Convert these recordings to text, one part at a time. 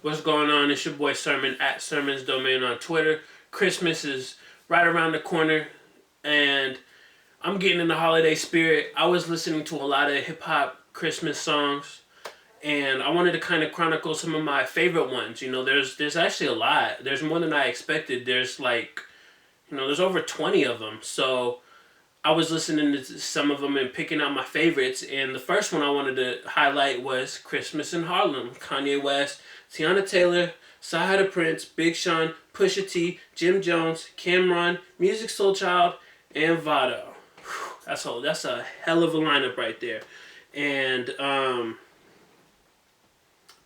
What's going on? It's your boy Sermon at Sermon's Domain on Twitter. Christmas is right around the corner, and I'm getting in the holiday spirit. I was listening to a lot of hip hop Christmas songs, and I wanted to kind of chronicle some of my favorite ones. There's actually a lot. There's more than I expected. There's there's over 20 of them. So I was listening to some of them and picking out my favorites. And the first one I wanted to highlight was Christmas in Harlem. Kanye West, Tiana Taylor, Sahara Prince, Big Sean, Pusha T, Jim Jones, Cameron, Music Soul Child, and Vado. That's a hell of a lineup right there. And I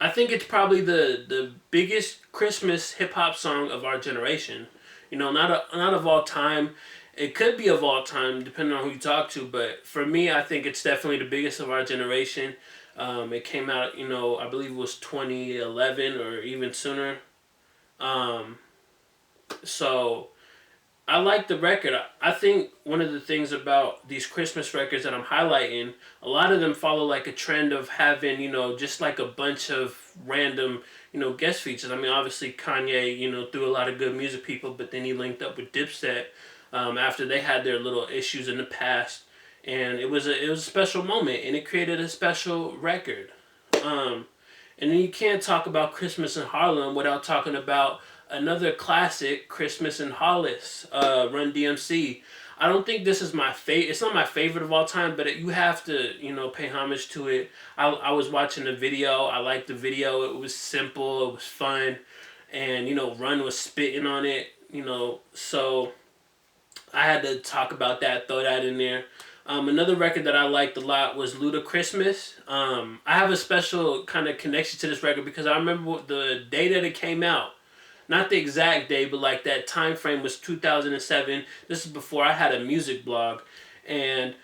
think it's probably the biggest Christmas hip hop song of our generation. Not of all time. It could be of all time, depending on who you talk to, but for me, I think it's definitely the biggest of our generation. It came out, I believe it was 2011 or even sooner. So I like the record. I think one of the things about these Christmas records that I'm highlighting, a lot of them follow like a trend of having, just like a bunch of random, guest features. I mean, obviously Kanye, threw a lot of good music people, but then he linked up with Dipset after they had their little issues in the past, and it was a special moment, and it created a special record. And then you can't talk about Christmas in Harlem without talking about another classic, Christmas in Hollis, Run-DMC. I don't think this is my favorite. It's not my favorite of all time, but you have to, pay homage to it. I was watching the video. I liked the video. It was simple. It was fun. And, Run was spitting on it, so I had to talk about that, throw that in there. Another record that I liked a lot was Ludacris. I have a special kind of connection to this record because I remember the day that it came out. Not the exact day, but like that time frame was 2007. This is before I had a music blog. And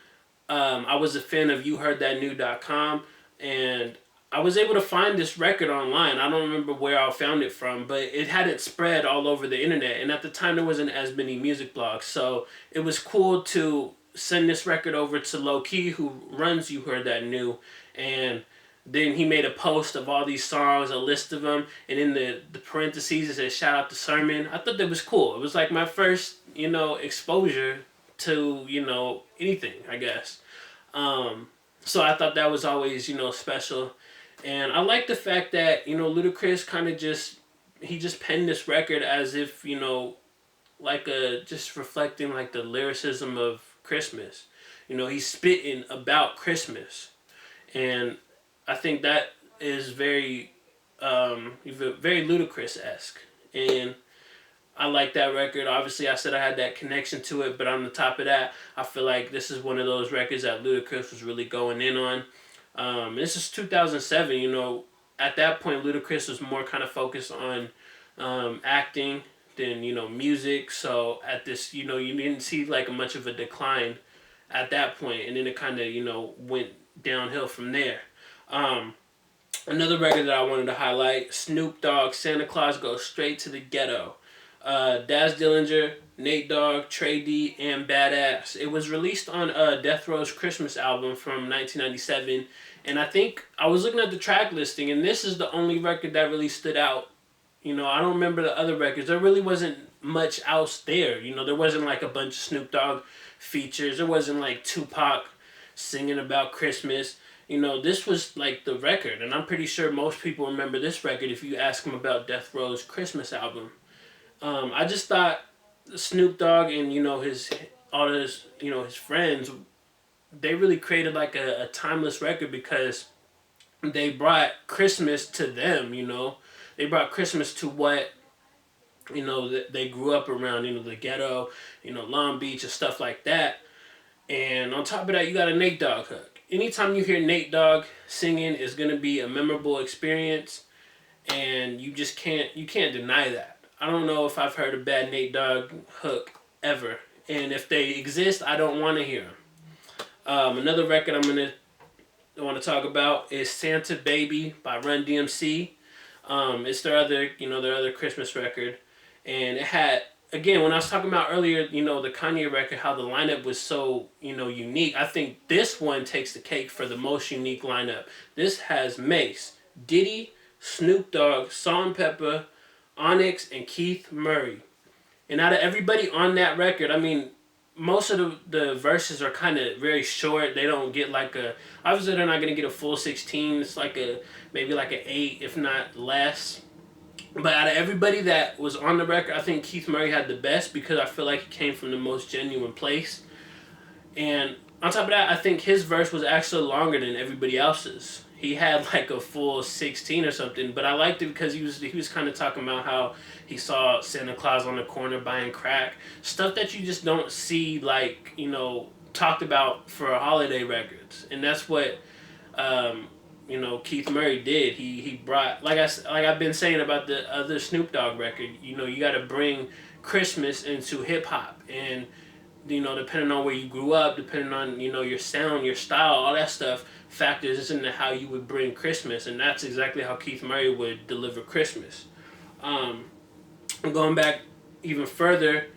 I was a fan of youheardthatnew.com. And I was able to find this record online. I don't remember where I found it from, but it hadn't spread all over the internet. And at the time, there wasn't as many music blogs. So it was cool to send this record over to Low Key, who runs You Heard That New. And then he made a post of all these songs, a list of them. And in the parentheses, it said, shout out to Sermon. I thought that was cool. It was like my first, exposure to, anything, I guess. So I thought that was always, special. And I like the fact that, Ludacris kind of he just penned this record as if, just reflecting like the lyricism of Christmas. He's spitting about Christmas. And I think that is very Ludacris-esque. And I like that record. Obviously, I said I had that connection to it, but on the top of that, I feel like this is one of those records that Ludacris was really going in on. This is 2007, at that point, Ludacris was more kind of focused on acting than, music. So at this, you didn't see like much of a decline at that point, and then it kind of, went downhill from there. Another record that I wanted to highlight, Snoop Dogg, Santa Claus Goes Straight to the Ghetto. Daz Dillinger, Nate Dogg, Trey D, and Badass. It was released on Death Row's Christmas album from 1997, and I think I was looking at the track listing, and this is the only record that really stood out. I don't remember the other records. There really wasn't much else there. There wasn't like a bunch of Snoop Dogg features. There wasn't like Tupac singing about Christmas. This was like the record, and I'm pretty sure most people remember this record if you ask them about Death Row's Christmas album. I just thought Snoop Dogg and his friends, they really created like a timeless record because they brought Christmas to them. They brought Christmas to what they grew up around. The ghetto, Long Beach and stuff like that. And on top of that, you got a Nate Dogg hook. Anytime you hear Nate Dogg singing, is going to be a memorable experience, and you can't deny that. I don't know if I've heard a bad Nate Dogg hook ever, and if they exist, I don't want to hear them. Another record I want to talk about is Santa Baby by Run-DMC. It's their other Christmas record, and it had, again, when I was talking about earlier, the Kanye record, how the lineup was so, unique. I think this one takes the cake for the most unique lineup. This has Mace, Diddy, Snoop Dogg, Salt-N-Pepa, Onyx, and Keith Murray. And out of everybody on that record, I mean, most of the verses are kind of very short. They don't get like a, obviously they're not going to get a full 16. It's like a, maybe like an 8, if not less. But out of everybody that was on the record, I think Keith Murray had the best because I feel like he came from the most genuine place. And on top of that, I think his verse was actually longer than everybody else's. He had like a full 16 or something, but I liked it because he was kind of talking about how he saw Santa Claus on the corner buying crack, stuff that you just don't see like, you know, talked about for holiday records. And that's what you know, Keith Murray did. He brought, like I've been saying about the other Snoop Dogg record, you know, you got to bring Christmas into hip hop. And you know, depending on where you grew up, depending on, you know, your sound, your style, all that stuff factors into how you would bring Christmas. And that's exactly how Keith Murray would deliver Christmas. Going back even further,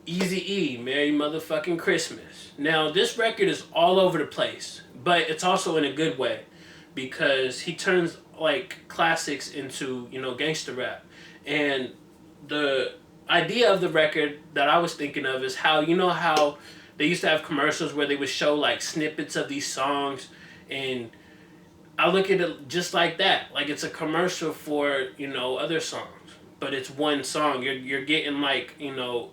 Eazy-E, Merry Motherfucking Christmas. Now, this record is all over the place, but it's also in a good way because he turns like classics into, you know, gangster rap. And the idea of the record that I was thinking of is how, you know how they used to have commercials where they would show like snippets of these songs, and I look at it just like that. Like it's a commercial for, you know, other songs, but it's one song. You're getting like, you know,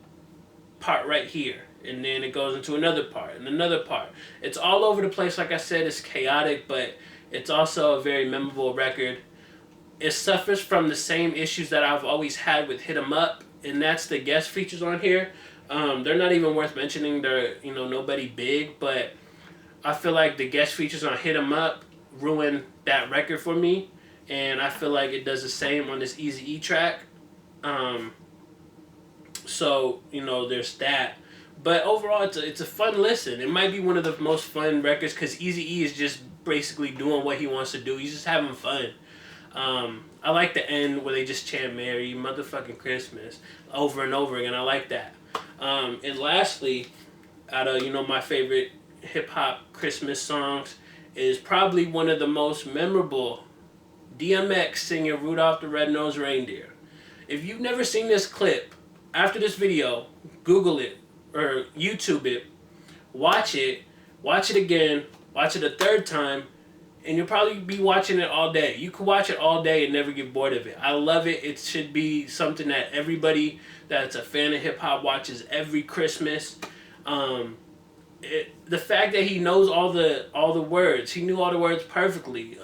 part right here, and then it goes into another part and another part. It's all over the place. Like I said, it's chaotic, but it's also a very memorable record. It suffers from the same issues that I've always had with Hit 'Em Up, and that's the guest features on here. They're not even worth mentioning. They're, you know, nobody big, but I feel like the guest features on Hit 'Em Up ruined that record for me, and I feel like it does the same on this Eazy-E track. So, you know, there's that. But overall, it's a fun listen. It might be one of the most fun records because Eazy-E is just basically doing what he wants to do. He's just having fun. I like the end where they just chant Merry Motherfucking Christmas over and over again. I like that. And lastly, out of, you know, my favorite hip-hop Christmas songs is probably one of the most memorable, DMX singing Rudolph the Red-Nosed Reindeer. If you've never seen this clip, after this video, Google it or YouTube it, watch it again, watch it a third time, and you'll probably be watching it all day. You could watch it all day and never get bored of it. I love it. It should be something that everybody that's a fan of hip-hop watches every Christmas. The fact that he knows all the words, he knew all the words perfectly.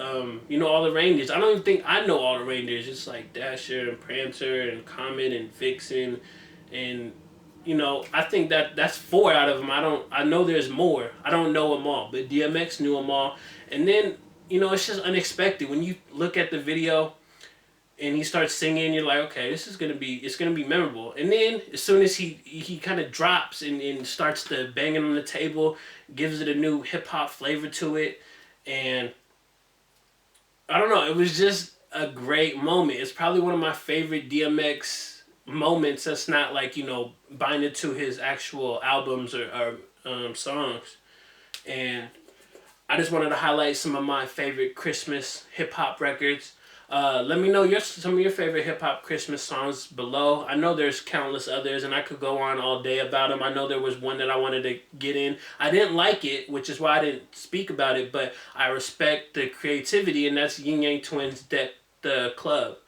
You know, all the reindeers. I don't even think I know all the reindeers. It's like Dasher and Prancer and Comet and Vixen, and you know, I think that's 4 out of them. I know there's more. I don't know them all, but DMX knew them all. And then, you know, it's just unexpected when you look at the video and he starts singing. You're like, okay, it's gonna be memorable. And then as soon as he kind of drops and starts to banging on the table, gives it a new hip hop flavor to it, and I don't know, it was just a great moment. It's probably one of my favorite DMX moments that's not like, you know, binded to his actual albums or songs. And I just wanted to highlight some of my favorite Christmas hip-hop records. Let me know some of your favorite hip-hop Christmas songs below. I know there's countless others, and I could go on all day about them. I know there was one that I wanted to get in. I didn't like it, which is why I didn't speak about it, but I respect the creativity, and that's Yin Yang Twins' Deck the Club.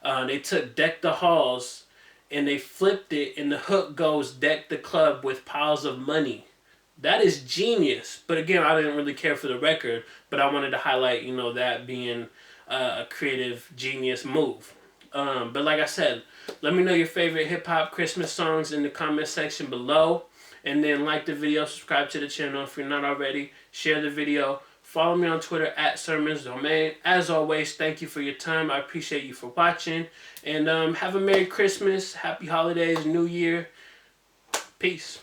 They took Deck the Halls, and they flipped it, and the hook goes Deck the Club with piles of money. That is genius. But again, I didn't really care for the record, but I wanted to highlight, you know, that being a creative genius move. But like I said, let me know your favorite hip-hop Christmas songs in the comment section below. And then like the video, subscribe to the channel if you're not already. Share the video. Follow me on Twitter @SermonsDomain. As always, thank you for your time. I appreciate you for watching. And have a Merry Christmas, Happy Holidays, New Year. Peace.